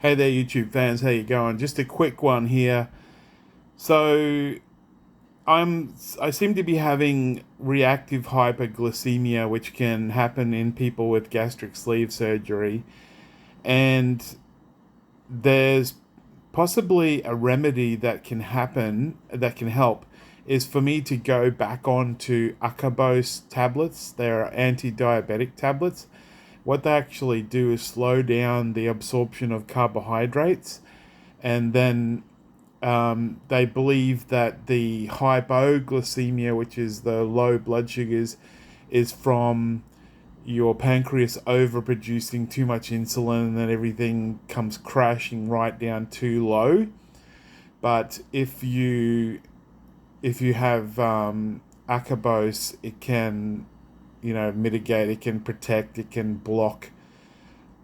Hey there, YouTube fans. How you going? Just a quick one here. So I seem to be having reactive hypoglycemia, which can happen in people with gastric sleeve surgery, and there's possibly a remedy that can happen that can help. Is for me to go back on to Acarbose tablets. They're anti-diabetic tablets. What they actually do is slow down the absorption of carbohydrates, and then they believe that the hypoglycemia, which is the low blood sugars, is from your pancreas overproducing too much insulin, and then everything comes crashing right down too low. But if you have Acarbose, it can mitigate, it can protect, it can block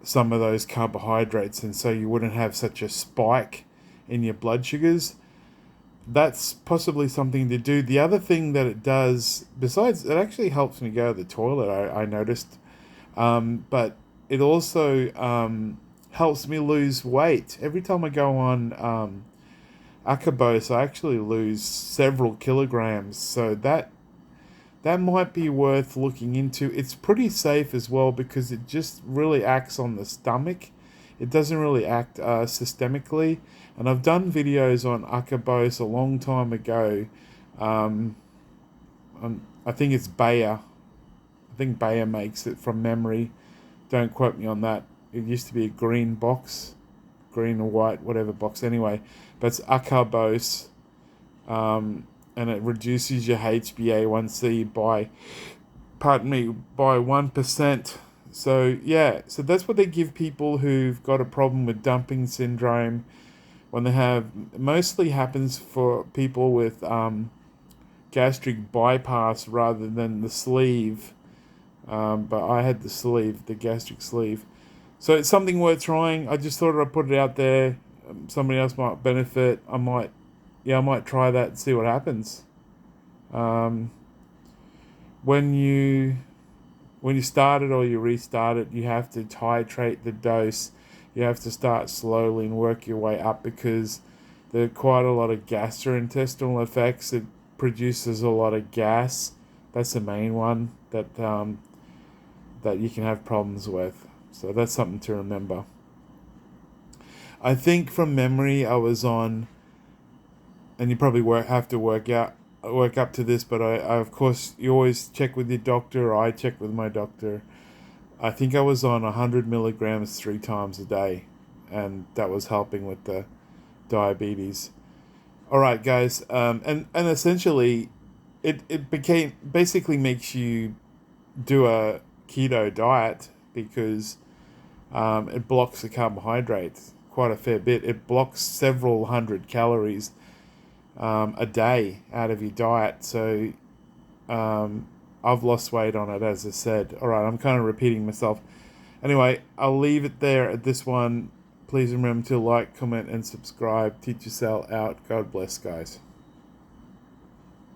some of those carbohydrates, and so you wouldn't have such a spike in your blood sugars. That's possibly something to do. The other thing that it does, besides it actually helps me go to the toilet, I noticed, but it also helps me lose weight. Every time I go on Acarbose, I actually lose several kilograms, so that might be worth looking into. It's pretty safe as well because it just really acts on the stomach. It doesn't really act systemically. And I've done videos on Acarbose a long time ago. I think it's Bayer. I think Bayer makes it from memory. Don't quote me on that. It used to be a green box, green or white, whatever box anyway. But it's Acarbose. And it reduces your HbA1c by 1%. So so that's what they give people who've got a problem with dumping syndrome. When they have, mostly happens for people with gastric bypass rather than the sleeve. But I had the gastric sleeve. So it's something worth trying. I just thought I'd put it out there. Somebody else might benefit. I might try that and see what happens. When you start it or you restart it, you have to titrate the dose. You have to start slowly and work your way up because there are quite a lot of gastrointestinal effects. It produces a lot of gas. That's the main one that you can have problems with. So that's something to remember. I think from memory I was on, and you probably have to work up to this, but I of course you always check with your doctor. I check with my doctor. I think I was on 100 milligrams 3 times a day, and that was helping with the diabetes. All right, guys, and essentially, it basically makes you do a keto diet because it blocks the carbohydrates quite a fair bit. It blocks several hundred calories a day out of your diet. So I've lost weight on it, as I said. All right, I'm kind of repeating myself. Anyway, I'll leave it there at this one. Please remember to like, comment, and subscribe. Teach yourself out. God bless, guys.